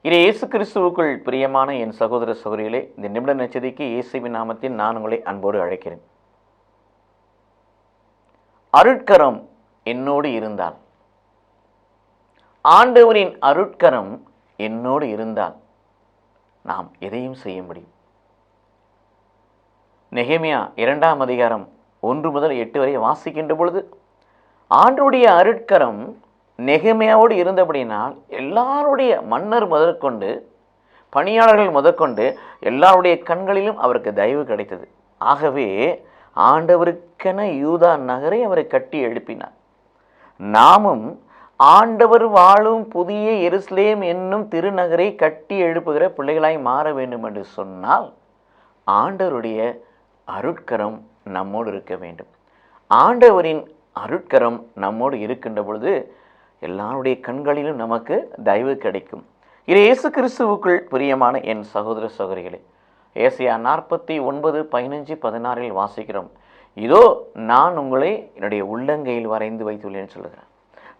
இது இயேசு கிறிஸ்துவுக்குள் பிரியமான என் சகோதர சகோதரிகளே, இந்த நிமிட நச்சதிக்கு இயேசுவின் நாமத்தில் நான் உங்களை அன்போடு அழைக்கிறேன். அருட்கரம் என்னோடு இருந்தால், ஆண்டவரின் அருட்கரம் என்னோடு இருந்தால் நாம் எதையும் செய்ய முடியும். நெகேமியா 2ஆம் அதிகாரம் 1 முதல் 8 வரை வாசிக்கின்ற பொழுது, ஆண்டவருடைய அருட்கரம் நெகேமியாவோடு இருந்தபடினால் எல்லாருடைய மன்னர் முதற்கொண்டு பணியாளர்கள் முதற்கொண்டு எல்லாருடைய கண்களிலும் அவருக்கு தயவு கிடைத்தது. ஆகவே ஆண்டவருக்கென யூதா நகரை அவரை கட்டி எழுப்பினார். நாமும் ஆண்டவர் வாழும் புதிய எருசலேம் என்னும் திருநகரை கட்டி எழுப்புகிற பிள்ளைகளாய் மாற வேண்டும் என்று சொன்னால் ஆண்டவருடைய அருட்கரம் நம்மோடு இருக்க வேண்டும். ஆண்டவரின் அருட்கரம் நம்மோடு இருக்கின்ற பொழுது எல்லாருடைய கண்களிலும் நமக்கு தயவு கிடைக்கும். இது இயேசு கிறிஸ்துவுக்குள் பிரியமான என் சகோதர சகோதரிகளே, ஏசாயா 49:15-16 வாசிக்கிறோம். இதோ நான் உங்களை என்னுடைய உள்ளங்கையில் வரைந்து வைத்துள்ளேன் சொல்லுகிறேன்.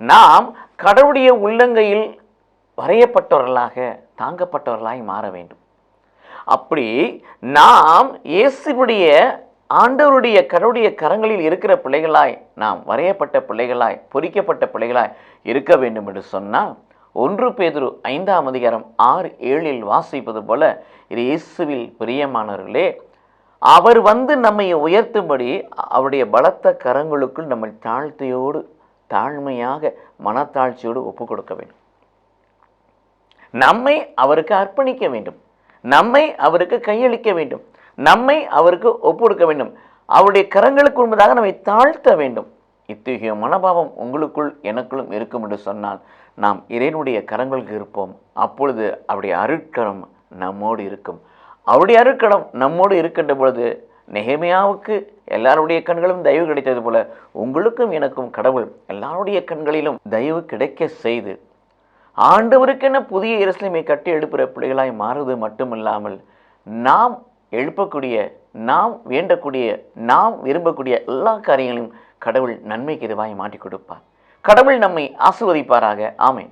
நாம் கடவுளுடைய உள்ளங்கையில் வரையப்பட்டவர்களாக தாங்கப்பட்டவர்களாய் மாற வேண்டும். அப்படி நாம் இயேசுவுடைய ஆண்டவருடைய கடவுளுடைய கரங்களில் இருக்கிற பிள்ளைகளாய், நாம் வரையப்பட்ட பிள்ளைகளாய், பொறிக்கப்பட்ட பிள்ளைகளாய் இருக்க வேண்டும் என்று சொன்னால் 1 பேதுரு 5ஆம் அதிகாரம் 6-7 வாசிப்பது போல, இது இயேசுவில் பிரியமானவர்களே, அவர் வந்து நம்மை உயர்த்தும்படி அவருடைய பலத்த கரங்களுக்குள் நம்மை தாழ்மையாக மனத்தாழ்ச்சியோடு ஒப்பு கொடுக்க வேண்டும். நம்மை அவருக்கு அர்ப்பணிக்க வேண்டும், நம்மை அவருக்கு கையளிக்க வேண்டும், நம்மை அவருக்கு ஒப்புடுக்க வேண்டும், அவருடைய கரங்களுக்கு முன்பதாக நம்மை தாழ்த்த வேண்டும். இத்தகைய மனோபாவம் உங்களுக்குள் எனக்குள்ளும் இருக்கும் என்று சொன்னால் நாம் இறைவனுடைய கரங்களுக்கு இருப்போம். அப்பொழுது அவருடைய அருட்கரம் நம்மோடு இருக்கும். அவருடைய அருட்கரம் நம்மோடு இருக்கின்ற பொழுது நெகேமியாவுக்கு எல்லாருடைய கண்களும் தயவு கிடைத்தது போல உங்களுக்கும் எனக்கும் கடவுள் எல்லாருடைய கண்களிலும் தயவு கிடைக்க செய்து ஆண்டவருக்கென புதிய எருசலேமை கட்டி எழுப்புகிற பிள்ளைகளாய் மாறுவது மட்டுமில்லாமல் நாம் எழுப்பக்கூடிய, நாம் வேண்டக்கூடிய, நாம் விரும்பக்கூடிய எல்லா காரியங்களையும் கடவுள் நன்மைக்கு இதுவாய் மாற்றி கொடுப்பார். கடவுள் நம்மை ஆசீர்வதிப்பாராக. ஆமென்.